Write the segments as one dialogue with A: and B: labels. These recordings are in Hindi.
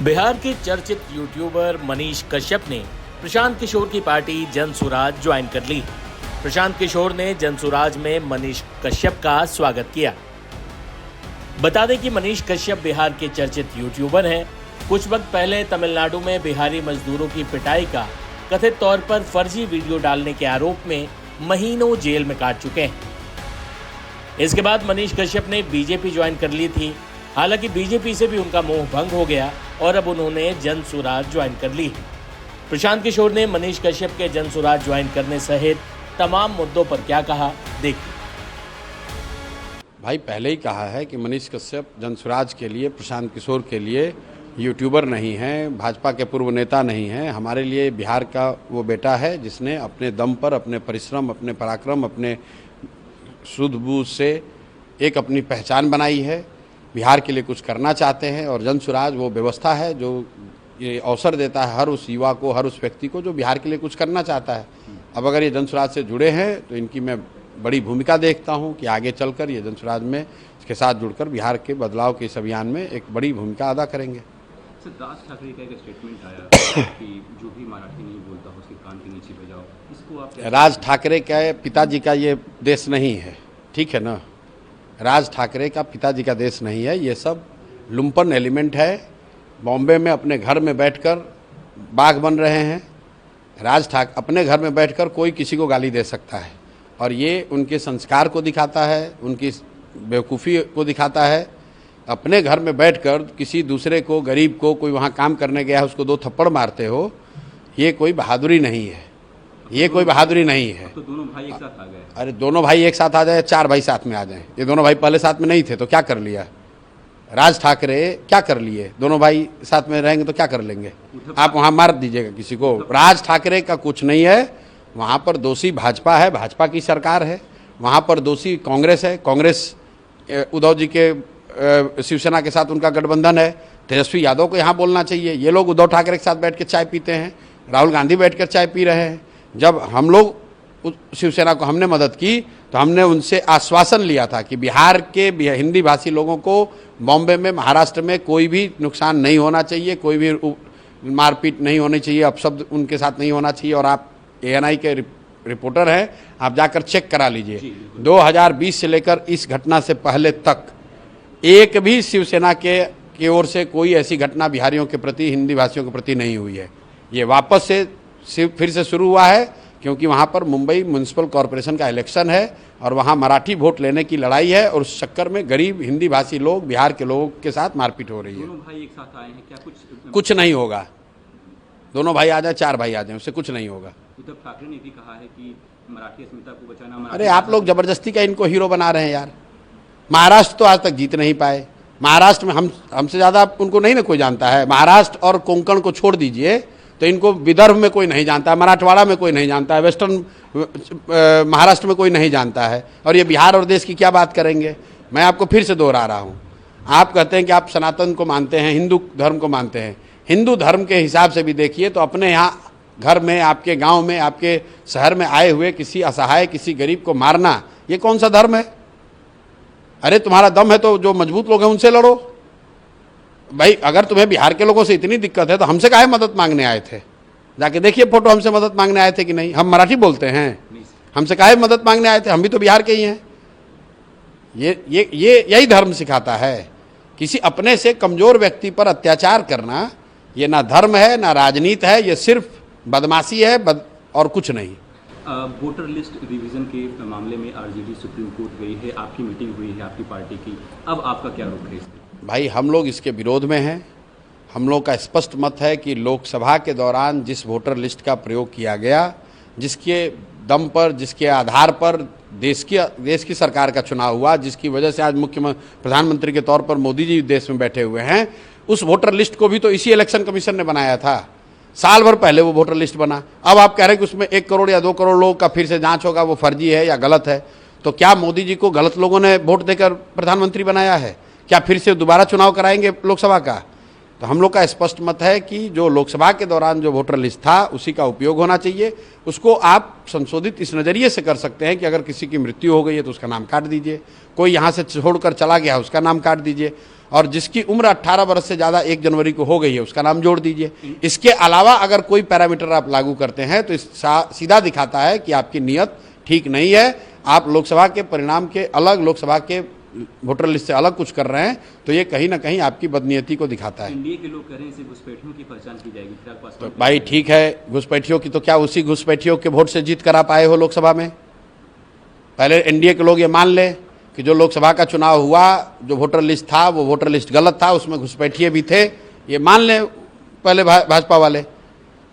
A: बिहार के चर्चित यूट्यूबर मनीष कश्यप ने प्रशांत किशोर की पार्टी जनसुराज ज्वाइन कर ली। प्रशांत किशोर ने जनसुराज में मनीष कश्यप का स्वागत किया। बता दें कि मनीष कश्यप बिहार के चर्चित यूट्यूबर हैं। कुछ वक्त पहले तमिलनाडु में बिहारी मजदूरों की पिटाई का कथित तौर पर फर्जी वीडियो डालने के आरोप में महीनों जेल में काट चुके हैं। इसके बाद मनीष कश्यप ने बीजेपी ज्वाइन कर ली थी। हालांकि बीजेपी से भी उनका मोह भंग हो गया और अब उन्होंने जनसुराज ज्वाइन कर ली। प्रशांत किशोर ने मनीष कश्यप के जनसुराज ज्वाइन करने सहित तमाम मुद्दों पर क्या कहा, देखिए।
B: भाई पहले ही कहा है कि मनीष कश्यप जनसुराज के लिए, प्रशांत किशोर के लिए यूट्यूबर नहीं हैं, भाजपा के पूर्व नेता नहीं हैं। हमारे लिए बिहार का वो बेटा है जिसने अपने दम पर, अपने परिश्रम, अपने पराक्रम, अपने सूझबूझ से एक अपनी पहचान बनाई है। बिहार के लिए कुछ करना चाहते हैं और जनसुराज वो व्यवस्था है जो ये अवसर देता है हर उस युवा को, हर उस व्यक्ति को जो बिहार के लिए कुछ करना चाहता है। अब अगर ये जनसुराज से जुड़े हैं तो इनकी मैं बड़ी भूमिका देखता हूँ कि आगे चलकर ये जनसुराज में इसके साथ जुड़कर बिहार के बदलाव के इस अभियान में एक बड़ी भूमिका अदा करेंगे।
C: सर, राज ठाकरे का एक स्टेटमेंट आया कि जो भी मराठी नहीं बोलता हो उसके कान के नीचे बजाओ। इसको आप
B: राज ठाकरे के पिताजी का ये देश नहीं है, ठीक है ना। राज ठाकरे का पिताजी का देश नहीं है। ये सब लुम्पन एलिमेंट है। बॉम्बे में अपने घर में बैठकर बाघ बन रहे हैं। राज ठाकरे अपने घर में बैठकर कोई किसी को गाली दे सकता है और ये उनके संस्कार को दिखाता है, उनकी बेवकूफ़ी को दिखाता है। अपने घर में बैठकर किसी दूसरे को, गरीब को, कोई वहाँ काम करने गया है उसको 2 थप्पड़ मारते हो, ये कोई बहादुरी नहीं है। ये कोई बहादुरी नहीं है।
C: तो दोनों भाई एक साथ आ गए।
B: अरे दोनों भाई एक साथ आ जाए, 4 भाई साथ में आ जाएं। ये दोनों भाई पहले साथ में नहीं थे तो क्या कर लिया राज ठाकरे, क्या कर लिए? दोनों भाई साथ में रहेंगे तो क्या कर लेंगे? आप वहाँ मार दीजिएगा किसी को। राज ठाकरे का कुछ नहीं है। वहाँ पर दोषी भाजपा है, भाजपा की सरकार है। वहाँ पर दोषी कांग्रेस है, कांग्रेस उद्धव जी के शिवसेना के साथ उनका गठबंधन है। तेजस्वी यादव को यहाँ बोलना चाहिए। ये लोग उद्धव ठाकरे के साथ बैठ के चाय पीते हैं, राहुल गांधी बैठ कर चाय पी रहे हैं। जब हम लोग शिवसेना को हमने मदद की तो हमने उनसे आश्वासन लिया था कि बिहार के हिंदी भाषी लोगों को बॉम्बे में, महाराष्ट्र में कोई भी नुकसान नहीं होना चाहिए, कोई भी मारपीट नहीं होनी चाहिए, अपशब्द उनके साथ नहीं होना चाहिए। और आप ANI के रिपोर्टर हैं, आप जाकर चेक करा लीजिए। 2020 से लेकर इस घटना से पहले तक एक भी शिवसेना की ओर से कोई ऐसी घटना बिहारियों के प्रति, हिंदी भाषियों के प्रति नहीं हुई है। ये वापस से फिर से शुरू हुआ है क्योंकि वहाँ पर मुंबई म्युनिसिपल कॉरपोरेशन का इलेक्शन है और वहाँ मराठी वोट लेने की लड़ाई है और उस चक्कर में गरीब हिंदी भाषी लोग, बिहार के लोगों के साथ मारपीट हो रही है।
C: दोनों भाई एक साथ आए हैं, क्या
B: कुछ नहीं होगा। दोनों भाई आ जाए, 4 भाई आ जाए, उससे कुछ नहीं होगा।
C: उद्धव ठाकरे ने भी कहा है कि मराठी अस्मिता को बचाना।
B: अरे आप लोग जबरदस्ती का इनको हीरो बना रहे हैं यार। महाराष्ट्र तो आज तक जीत नहीं पाए। महाराष्ट्र में हमसे ज़्यादा उनको नहीं ना कोई जानता है। महाराष्ट्र और कोंकण को छोड़ दीजिए तो इनको विदर्भ में कोई नहीं जानता है, मराठवाड़ा में कोई नहीं जानता है, वेस्टर्न महाराष्ट्र में कोई नहीं जानता है। और ये बिहार और देश की क्या बात करेंगे? मैं आपको फिर से दोहरा रहा हूँ। आप कहते हैं कि आप सनातन को मानते हैं, हिंदू धर्म को मानते हैं। हिंदू धर्म के हिसाब से भी देखिए तो अपने यहाँ घर में, आपके गाँव में, आपके शहर में आए हुए किसी असहाय, किसी गरीब को मारना, ये कौन सा धर्म है? अरे तुम्हारा दम है तो जो मजबूत लोग हैं उनसे लड़ो भाई। अगर तुम्हें बिहार के लोगों से इतनी दिक्कत है तो हमसे काहे मदद मांगने आए थे? जाके देखिए फोटो, हमसे मदद मांगने आए थे कि नहीं? हम मराठी बोलते हैं, हमसे काहे मदद मांगने आए थे? हम भी तो बिहार के ही हैं। ये यही धर्म सिखाता है। किसी अपने से कमजोर व्यक्ति पर अत्याचार करना, ये ना धर्म है ना राजनीति है, ये सिर्फ बदमाशी है और कुछ नहीं।
C: वोटर लिस्ट रिवीजन के मामले में RJD सुप्रीम कोर्ट गई है, आपकी मीटिंग हुई है आपकी पार्टी की, अब आपका क्या रुख है?
B: भाई हम लोग इसके विरोध में हैं। हम लोग का स्पष्ट मत है कि लोकसभा के दौरान जिस वोटर लिस्ट का प्रयोग किया गया, जिसके दम पर, जिसके आधार पर देश की सरकार का चुनाव हुआ, जिसकी वजह से आज प्रधानमंत्री के तौर पर मोदी जी देश में बैठे हुए हैं, उस वोटर लिस्ट को भी तो इसी इलेक्शन कमीशन ने बनाया था। साल भर पहले वो वोटर लिस्ट बना। अब आप कह रहे हैं कि उसमें 1 करोड़ या 2 करोड़ लोगों का फिर से जांच होगा, वो फर्जी है या गलत है। तो क्या मोदी जी को गलत लोगों ने वोट देकर प्रधानमंत्री बनाया है? क्या फिर से दोबारा चुनाव कराएंगे लोकसभा का? तो हम लोग का स्पष्ट मत है कि जो लोकसभा के दौरान जो वोटर लिस्ट था उसी का उपयोग होना चाहिए। उसको आप संशोधित इस नज़रिए से कर सकते हैं कि अगर किसी की मृत्यु हो गई है तो उसका नाम काट दीजिए, कोई यहाँ से छोड़कर चला गया उसका नाम काट दीजिए, और जिसकी उम्र 18 वर्ष से ज़्यादा 1 जनवरी को हो गई है उसका नाम जोड़ दीजिए। इसके अलावा अगर कोई पैरामीटर आप लागू करते हैं तो सीधा दिखाता है कि आपकी नीयत ठीक नहीं है। आप लोकसभा के परिणाम के अलग, लोकसभा के वोटर लिस्ट से अलग कुछ कर रहे हैं, तो ये कहीं ना कहीं आपकी बदनीयती को दिखाता है।
C: एनडीए के लोग कह रहे हैं इसे घुसपैठियों की पहचान की जाएगी।
B: तो भाई ठीक है, घुसपैठियों की तो क्या उसी घुसपैठियों के वोट से जीत कर आप आए हो लोकसभा में? पहले एनडीए के लोग ये मान ले कि जो लोकसभा का चुनाव हुआ, जो वोटर लिस्ट था वो वोटर लिस्ट गलत था, उसमें घुसपैठिए भी थे, ये मान ले पहले भाजपा वाले।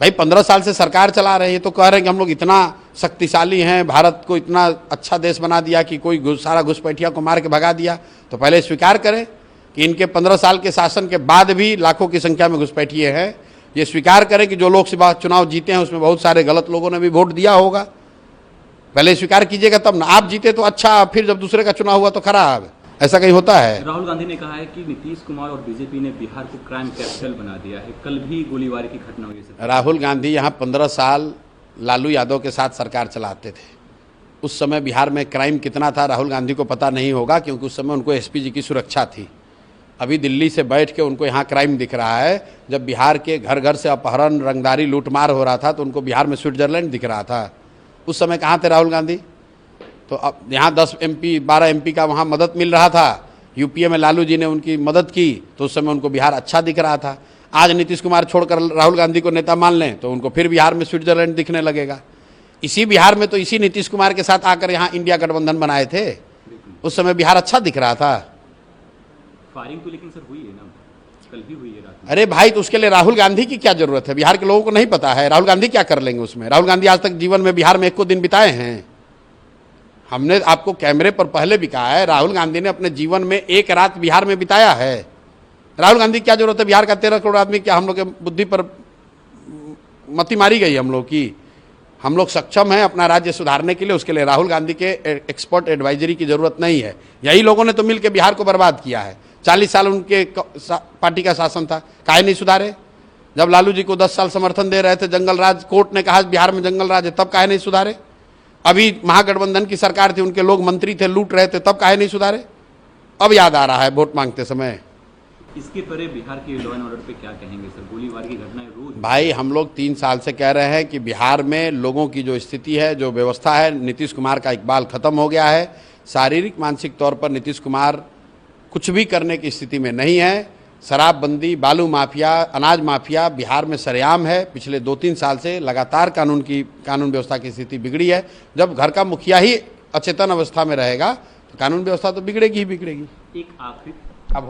B: भाई 15 साल से सरकार चला रहे हैं, तो कह रहे हैं कि हम लोग इतना शक्तिशाली हैं, भारत को इतना अच्छा देश बना दिया कि कोई सारा घुसपैठिया को मार के भगा दिया। तो पहले स्वीकार करें कि इनके 15 साल के शासन के बाद भी लाखों की संख्या में घुसपैठिए हैं। ये स्वीकार करें कि जो लोकसभा चुनाव जीते हैं उसमें बहुत सारे गलत लोगों ने भी वोट दिया होगा। पहले स्वीकार कीजिएगा तब ना। आप जीते तो अच्छा, फिर जब दूसरे का चुनाव हुआ तो खराब। ऐसा कहीं होता है?
C: राहुल गांधी ने कहा है कि नीतीश कुमार और बीजेपी ने बिहार को क्राइम कैपिटल बना दिया है। कल भी गोलीबारी की घटना हुई है।
B: राहुल गांधी यहाँ 15 साल लालू यादव के साथ सरकार चलाते थे। उस समय बिहार में क्राइम कितना था राहुल गांधी को पता नहीं होगा, क्योंकि उस समय उनको एसपी जी की सुरक्षा थी। अभी दिल्ली से बैठ के उनको यहाँ क्राइम दिख रहा है। जब बिहार के घर घर से अपहरण, रंगदारी, लूटमार हो रहा था तो उनको बिहार में स्विट्जरलैंड दिख रहा था। उस समय कहाँ थे राहुल गांधी? तो अब यहाँ 10 MP 12 MP का वहाँ मदद मिल रहा था। यूपीए में लालू जी ने उनकी मदद की तो उस समय उनको बिहार अच्छा दिख रहा था। आज नीतीश कुमार छोड़कर राहुल गांधी को नेता मान लें तो उनको फिर बिहार में स्विट्जरलैंड दिखने लगेगा। इसी बिहार में तो इसी नीतीश कुमार के साथ आकर यहाँ इंडिया गठबंधन बनाए थे। उस समय बिहार अच्छा दिख रहा था।
C: फायरिंग तो लेकिन सर हुई है ना, कल भी हुई है रात में।
B: अरे भाई, तो उसके लिए राहुल गांधी की क्या जरूरत है? बिहार के लोगों को नहीं पता है राहुल गांधी क्या कर लेंगे उसमें? राहुल गांधी आज तक जीवन में बिहार में 1 दिन बिताए हैं? हमने आपको कैमरे पर पहले भी कहा है, राहुल गांधी ने अपने जीवन में 1 रात बिहार में बिताया है। राहुल गांधी क्या जरूरत है? बिहार का 13 करोड़ आदमी, क्या हम लोग के बुद्धि पर मती मारी गई हम लोग की? हम लोग सक्षम हैं अपना राज्य सुधारने के लिए। उसके लिए राहुल गांधी के एक्सपर्ट एडवाइजरी की जरूरत नहीं है। यही लोगों ने तो मिलकर बिहार को बर्बाद किया है। 40 साल उनके पार्टी का शासन था, काहे नहीं सुधारे? जब लालू जी को 10 साल समर्थन दे रहे थे, जंगल राज, कोर्ट ने कहा बिहार में जंगल राज है, तब काहे नहीं सुधारे? अभी महागठबंधन की सरकार थी, उनके लोग मंत्री थे, लूट रहे थे, तब काहे नहीं सुधारे? अब याद आ रहा है वोट मांगते समय।
C: इसके परे बिहार के लॉ एंड ऑर्डर पे क्या कहेंगे सर? गोलीबारी की घटनाएं रोज।
B: भाई हम लोग 3 साल से कह रहे हैं कि बिहार में लोगों की जो स्थिति है, जो व्यवस्था है, नीतीश कुमार का इकबाल खत्म हो गया है। शारीरिक मानसिक तौर पर नीतीश कुमार कुछ भी करने की स्थिति में नहीं है। शराबबंदी, बालू माफिया, अनाज माफिया बिहार में सरेआम है। पिछले 2-3 साल से लगातार कानून व्यवस्था की स्थिति बिगड़ी है। जब घर का मुखिया ही अचेतन अवस्था में रहेगा तो कानून व्यवस्था तो बिगड़ेगी ही बिगड़ेगी।
C: एक आखिरी
B: अब